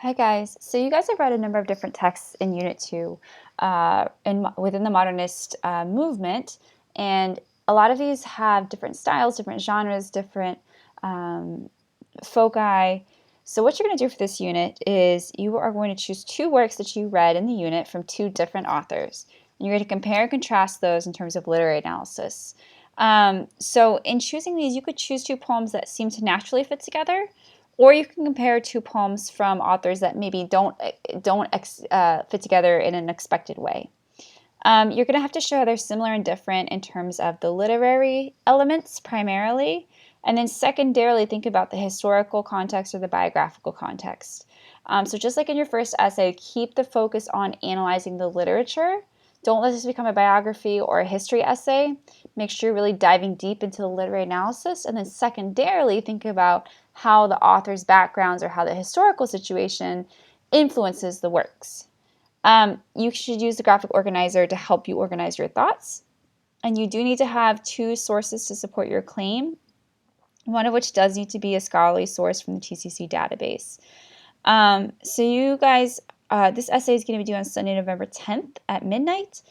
Hi guys. So you guys have read a number of different texts in Unit 2 within the modernist movement, and a lot of these have different styles, different genres, different um, foci. So what you're going to do for this unit is you are going to choose two works that you read in the unit from two different authors. And you're going to compare and contrast those in terms of literary analysis. So in choosing these, you could choose two poems that seem to naturally fit together, or you can compare two poems from authors that maybe don't fit together in an expected way. You're going to have to show how they're similar and different in terms of the literary elements primarily, and then secondarily think about the historical context or the biographical context. So just like in your first essay, keep the focus on analyzing the literature. Don't let this become a biography or a history essay. Make sure you're really diving deep into the literary analysis, and then secondarily think about how the author's backgrounds or how the historical situation influences the works. You should use the graphic organizer to help you organize your thoughts. And you do need to have two sources to support your claim, one of which does need to be a scholarly source from the TCC database. So you guys, this essay is going to be due on Sunday, November 10th at midnight.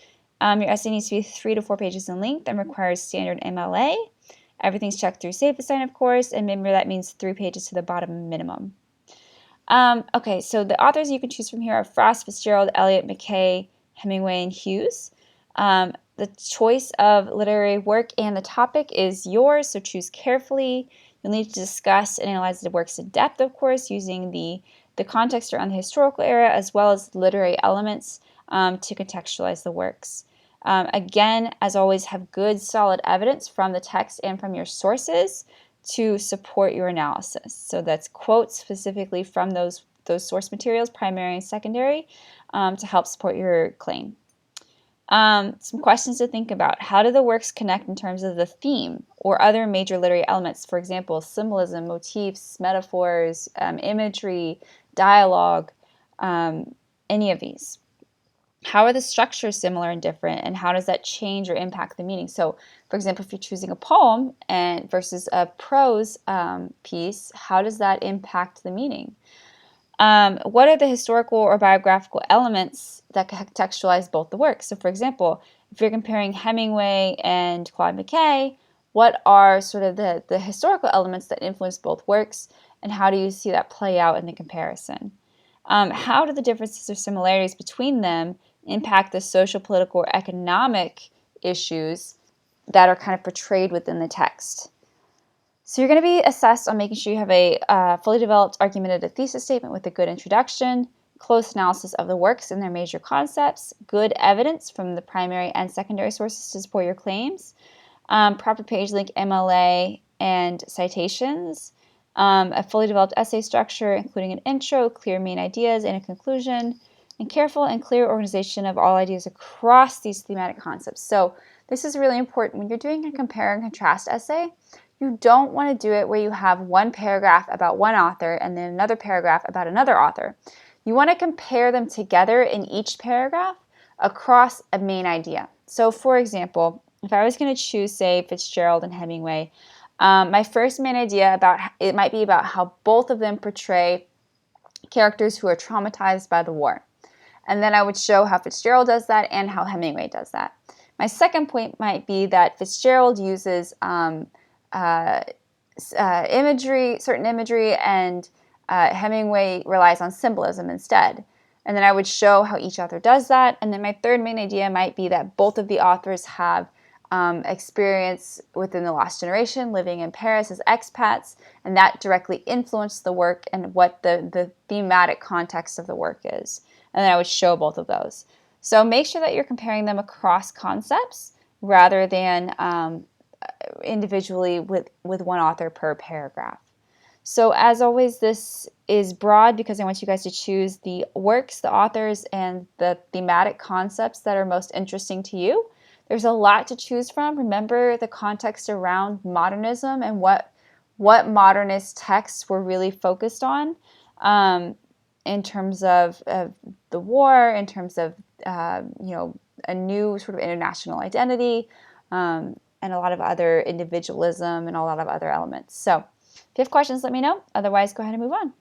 Your essay needs to be 3 to 4 pages in length and requires standard MLA. Everything's checked through SafeAssign, of course, and remember that means 3 pages to the bottom minimum. Okay, so the authors you can choose from here are Frost, Fitzgerald, Eliot, McKay, Hemingway, and Hughes. The choice of literary work and the topic is yours, so choose carefully. You'll need to discuss and analyze the works in depth, of course, using the context around the historical era as well as literary elements to contextualize the works. Again, as always, have good, solid evidence from the text and from your sources to support your analysis. So that's quotes specifically from those source materials, primary and secondary, to help support your claim. Some questions to think about. How do the works connect in terms of the theme or other major literary elements? For example, symbolism, motifs, metaphors, imagery, dialogue, any of these. How are the structures similar and different, and how does that change or impact the meaning? So, for example, if you're choosing a poem and versus a prose piece, how does that impact the meaning? What are the historical or biographical elements that contextualize both the works? So, for example, if you're comparing Hemingway and Claude McKay, what are sort of the historical elements that influence both works, and how do you see that play out in the comparison? How do the differences or similarities between them impact the social, political, or economic issues that are kind of portrayed within the text? So you're going to be assessed on making sure you have a fully developed argumentative thesis statement with a good introduction, close analysis of the works and their major concepts, good evidence from the primary and secondary sources to support your claims, proper page link MLA and citations, a fully developed essay structure including an intro, clear main ideas, and a conclusion, and careful and clear organization of all ideas across these thematic concepts. So this is really important. When you're doing a compare and contrast essay, you don't want to do it where you have one paragraph about one author and then another paragraph about another author. You want to compare them together in each paragraph across a main idea. So for example, if I was going to choose, say, Fitzgerald and Hemingway, my first main idea it might be about how both of them portray characters who are traumatized by the war. And then I would show how Fitzgerald does that and how Hemingway does that. My second point might be that Fitzgerald uses certain imagery, and Hemingway relies on symbolism instead. And then I would show how each author does that. And then my third main idea might be that both of the authors have experience within the lost generation, living in Paris as expats, and that directly influenced the work and what the thematic context of the work is. And then I would show both of those. So make sure that you're comparing them across concepts rather than individually with one author per paragraph. So as always, this is broad because I want you guys to choose the works, the authors, and the thematic concepts that are most interesting to you. There's a lot to choose from. Remember the context around modernism and what modernist texts were really focused on in terms of the war, in terms of a new sort of international identity, and a lot of other individualism and a lot of other elements. So if you have questions, let me know. Otherwise, go ahead and move on.